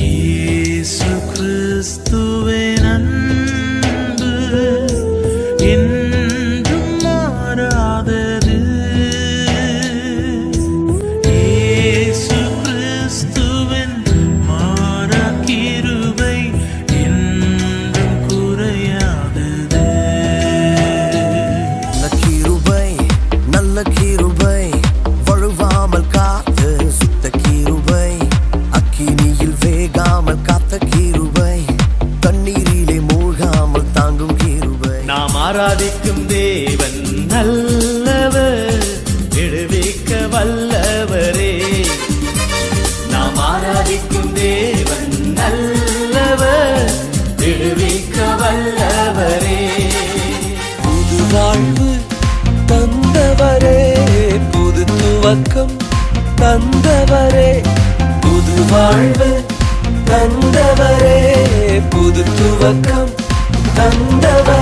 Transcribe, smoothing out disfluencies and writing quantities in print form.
இயேசு கிறிஸ்துவின் அன்பு என்றும் மாறாதது. இயேசு கிறிஸ்துவின் மாறா கிருபை என்றும் குறையாதது. நல்ல கிருபை வழுவாமல் காத்து சுத்த கிருபை, அக்கினியில் வேகாமல் காத்த கிருபை, தண்ணீரிலே மூழ்காமல் தாங்கும் கிருபை. நாம் ஆராதிக்கும் தேவன் நல்லவர், விடுவிக்க வல்லவரே. நாம் ஆராதிக்கும் தேவன் நல்லவர், விடுவிக்க வல்லவரே. புது வாழ்வு தந்தவரே, புது துவக்கம் தந்தவரே, புது வாழ்வு தந்தவரே, புது துவக்கம் தந்தவரே.